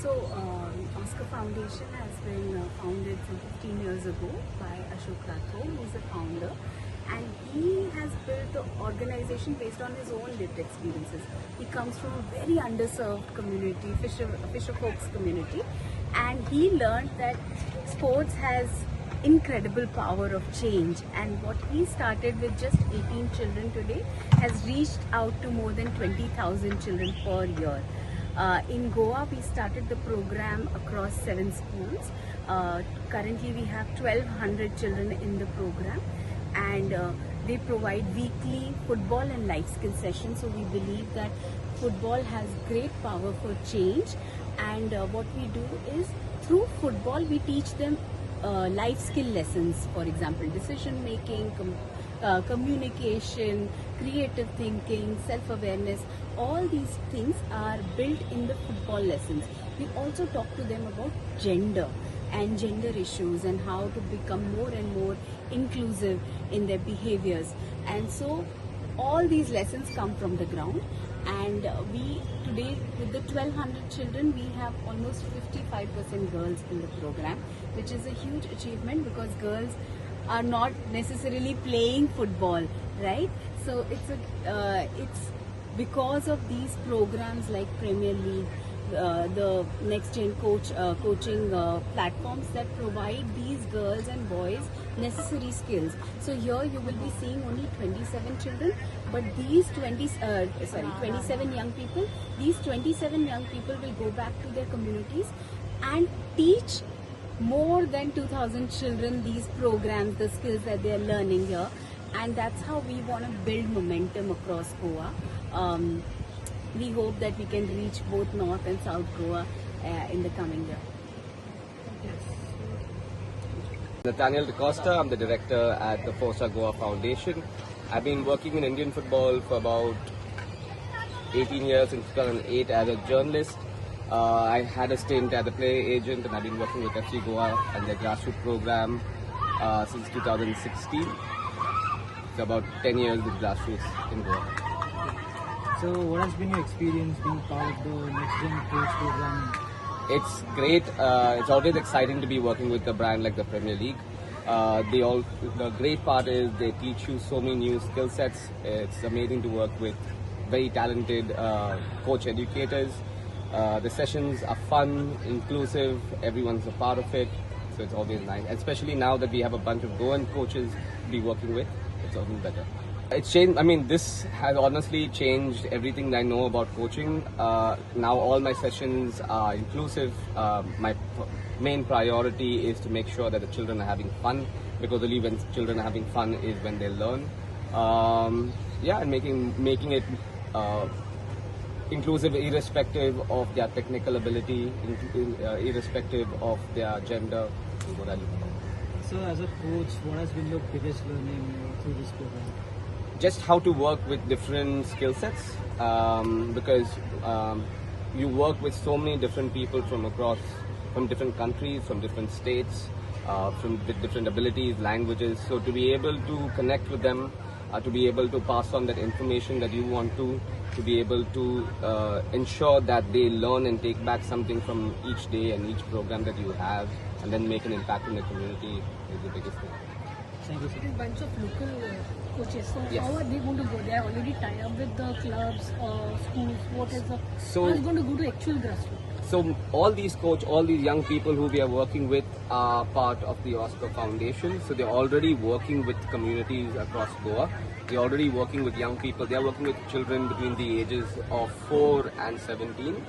Oscar Foundation has been founded some 15 years ago by Ashok Rathore, who is the founder, and he has built the organization based on his own lived experiences. He comes from a very underserved community, fisher folks community, and he learned that sports has incredible power of change, and what he started with just 18 children today has reached out to more than 20,000 children per year. In Goa, we started the program across 7 schools. Currently, we have 1,200 children in the program, and they provide weekly football and life skill sessions. So we believe that football has great power for change, and what we do is through football we teach them life skill lessons. For example, decision making, communication, creative thinking, self-awareness. All these things are built in the football lessons. We also talk to them about gender and gender issues and how to become more and more inclusive in their behaviors. And so all these lessons come from the ground, and we today with the 1,200 children, we have almost 55% girls in the program, which is a huge achievement because girls are not necessarily playing football, right? So it's because of these programs like Premier League, the next gen coaching platforms that provide these girls and boys necessary skills. So here you will be seeing only 27 children, but these 27 young people, these 27 young people will go back to their communities and teach more than 2,000 children these programs, the skills that they are learning here, and that's how we want to build momentum across Goa. We hope that we can reach both North and South Goa in the coming year. Nathaniel DaCosta, I'm the director at the 4-Star Goa Foundation. I've been working in Indian football for about 18 years, since 2008 as a journalist. I had a stint as a player agent, and I've been working with FC Goa and their grassroots program since 2016. So about 10 years with grassroots in Goa. So what has been your experience being part of the Next Gen Coach program? It's great. It's always exciting to be working with a brand like the Premier League. The great part is they teach you so many new skill sets. It's amazing to work with very talented coach educators. The sessions are fun, inclusive, everyone's a part of it, so it's always nice. Especially now that we have a bunch of Goan coaches to be working with, it's even better. It's changed. I mean, this has honestly changed everything that I know about coaching. Now all my sessions are inclusive. My main priority is to make sure that the children are having fun, because only when children are having fun is when they learn. And making it inclusive, irrespective of their technical ability, irrespective of their gender, is what I look for. So as a coach, what has been your biggest learning through this program? Just how to work with different skill sets, because you work with so many different people from different countries, from different states, with different abilities, languages. So to be able to connect with them, to be able to pass on that information that you want to be able to ensure that they learn and take back something from each day and each program that you have, and then make an impact in the community is the biggest thing. Thank you, sir. There's a bunch of local coaches. So Yes. how are they going to go? They are already tied up with the clubs or schools. How is going to go to actual grassroots? So all these young people who we are working with are part of the Oscar Foundation. So they're already working with communities across Goa. They're already working with young people. They are working with children between the ages of 4 and 17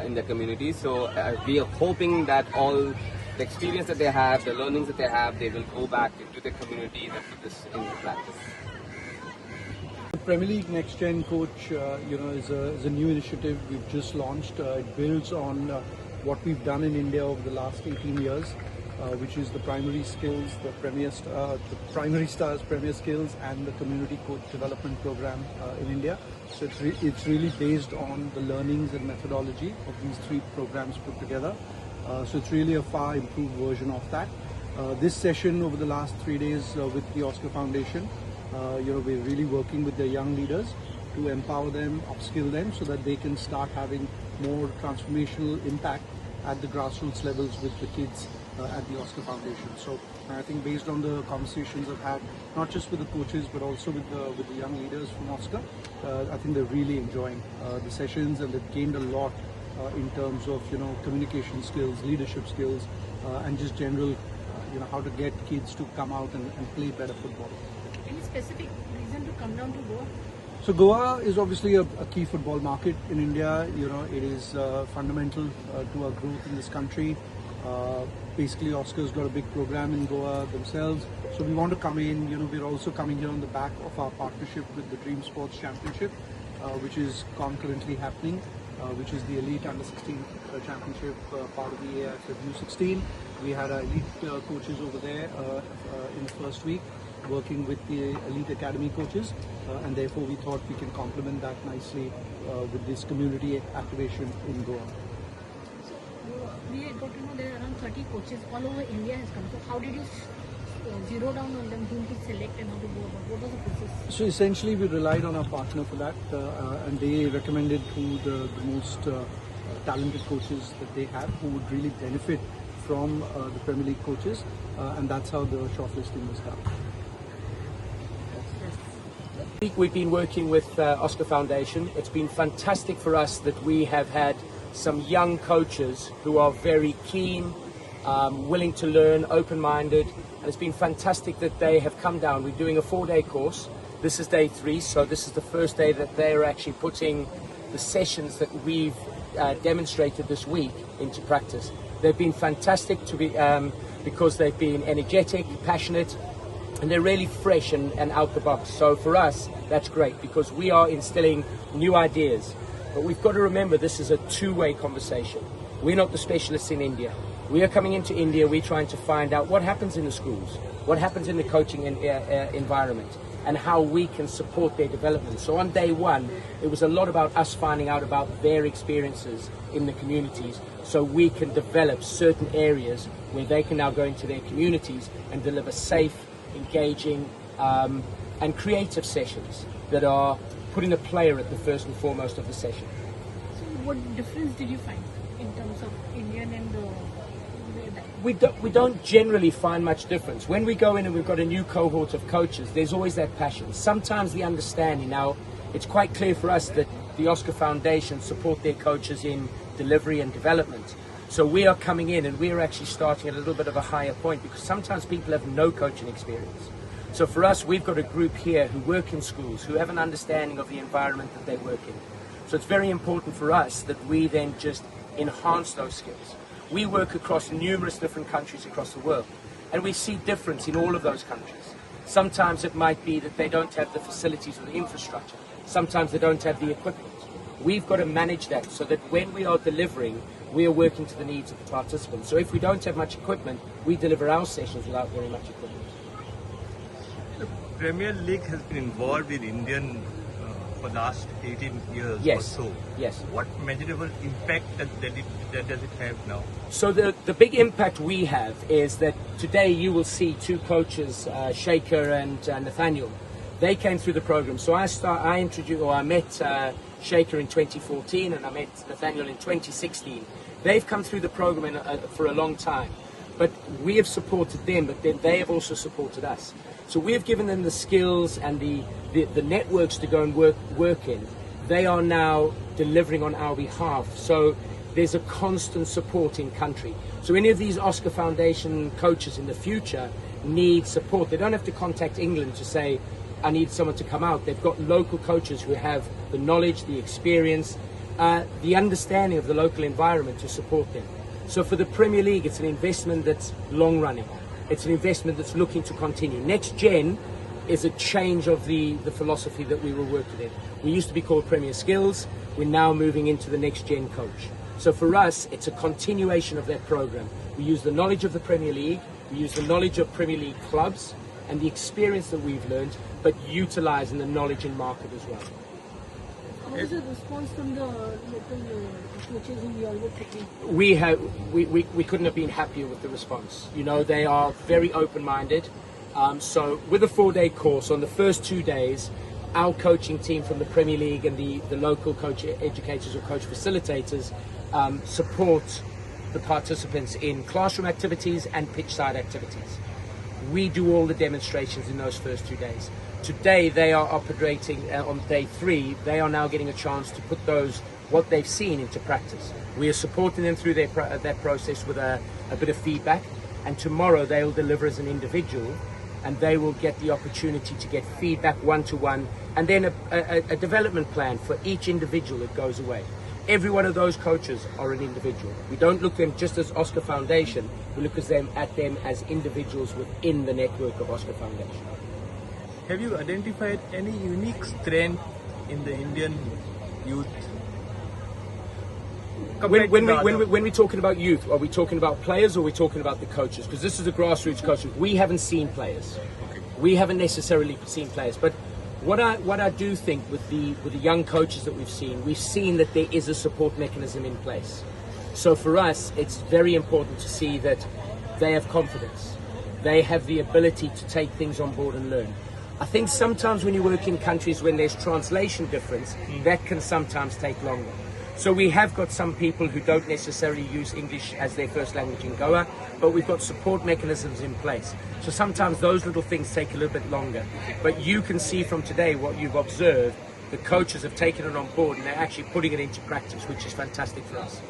in the community. So we are hoping that all the experience that they have, the learnings that they have, they will go back into the community and put this into practice. The Premier League Next Gen Coach, is a new initiative we've just launched. It builds on what we've done in India over the last 18 years, which is the primary skills, the primary stars, premier skills, and the community coach development program in India. So it's really based on the learnings and methodology of these 3 programs put together. So it's really a far improved version of that. This session over the last 3 days with the Oscar Foundation, we're really working with the young leaders to empower them, upskill them so that they can start having more transformational impact at the grassroots levels with the kids at the Oscar Foundation. So I think based on the conversations I've had, not just with the coaches but also with the young leaders from Oscar, I think they're really enjoying the sessions, and they've gained a lot in terms of communication skills, leadership skills, and just general how to get kids to come out and play better football. Any specific reason to come down to Goa? So Goa is obviously a key football market in India. It is fundamental to our growth in this country. Basically, Oscar's got a big program in Goa themselves. So we want to come in. We're also coming here on the back of our partnership with the Dream Sports Championship, which is concurrently happening, which is the Elite Under-16 Championship, part of the AIFF U16. We had our elite coaches over there in the first week, working with the elite academy coaches, and therefore we thought we can complement that nicely with this community activation in Goa. We got to know there are around 30 coaches all over India has come. So how did you zero down on them, whom to select and how to go about? What was the process? So essentially we relied on our partner for that, and they recommended who the most talented coaches that they have who would really benefit from the Premier League coaches, and that's how the shortlisting was done. We've been working with Oscar Foundation. It's been fantastic for us that we have had some young coaches who are very keen, willing to learn, open-minded, and it's been fantastic that they have come down. We're doing a 4-day course. This is day 3, so this is the first day that they're actually putting the sessions that we've demonstrated this week into practice. They've been fantastic to be because they've been energetic, passionate, and they're really fresh and out the box. So for us, that's great because we are instilling new ideas. But we've got to remember this is a two-way conversation. We're not the specialists in India. We are coming into India, we're trying to find out what happens in the schools, what happens in the coaching environment, and how we can support their development. So on day 1, it was a lot about us finding out about their experiences in the communities so we can develop certain areas where they can now go into their communities and deliver safe, engaging, and creative sessions that are putting the player at the first and foremost of the session. So what difference did you find in terms of Indian and the we don't generally find much difference. When we go in and we've got a new cohort of coaches, there's always that passion. Sometimes the understanding. Now, it's quite clear for us that the Oscar Foundation support their coaches in delivery and development. So we are coming in and we are actually starting at a little bit of a higher point because sometimes people have no coaching experience. So for us, we've got a group here who work in schools, who have an understanding of the environment that they work in. So it's very important for us that we then just enhance those skills. We work across numerous different countries across the world, and we see difference in all of those countries. Sometimes it might be that they don't have the facilities or the infrastructure. Sometimes they don't have the equipment. We've got to manage that so that when we are delivering, we are working to the needs of the participants. So if we don't have much equipment, we deliver our sessions without very much equipment. The Premier League has been involved with Indian for the last 18 years Yes. or so. Yes. What measurable impact does it have now? So the big impact we have is that today you will see 2 coaches, Shaker and Nathaniel. They came through the program. So I met Shaker in 2014 and I met Nathaniel in 2016. They've come through the program for a long time. But we have supported them, but then they have also supported us. So we have given them the skills and the networks to go and work in. They are now delivering on our behalf. So there's a constant support in country. So any of these Oscar Foundation coaches in the future need support. They don't have to contact England to say, I need someone to come out. They've got local coaches who have the knowledge, the experience, the understanding of the local environment to support them. So for the Premier League, it's an investment that's long running. It's an investment that's looking to continue. Next Gen is a change of the philosophy that we were working in. We used to be called Premier Skills. We're now moving into the Next Gen Coach. So for us, it's a continuation of that program. We use the knowledge of the Premier League, we use the knowledge of Premier League clubs and the experience that we've learned, but utilising the knowledge in market as well. What was the response from the local coaches who you all were picking? We couldn't have been happier with the response. You know, they are very open-minded. So with a 4-day course, on the first 2 days, our coaching team from the Premier League and the local coach educators or coach facilitators support the participants in classroom activities and pitchside activities. We do all the demonstrations in those first 2 days. Today they are operating on day 3. They are now getting a chance to put what they've seen into practice. We are supporting them through that process with a bit of feedback, and tomorrow they will deliver as an individual, and they will get the opportunity to get feedback one-to-one, and then a development plan for each individual that goes away. Every one of those coaches are an individual. We don't look at them just as Oscar Foundation, we look at them as individuals within the network of Oscar Foundation. Have you identified any unique strength in the Indian youth? When we're talking about youth, are we talking about players or are we talking about the coaches? Because this is a grassroots coaching. We haven't seen players. We haven't necessarily seen players. But what I do think with the young coaches that we've seen that there is a support mechanism in place. So for us, it's very important to see that they have confidence. They have the ability to take things on board and learn. I think sometimes when you work in countries when there's translation difference, that can sometimes take longer. So we have got some people who don't necessarily use English as their first language in Goa, but we've got support mechanisms in place. So sometimes those little things take a little bit longer. But you can see from today what you've observed, the coaches have taken it on board and they're actually putting it into practice, which is fantastic for us.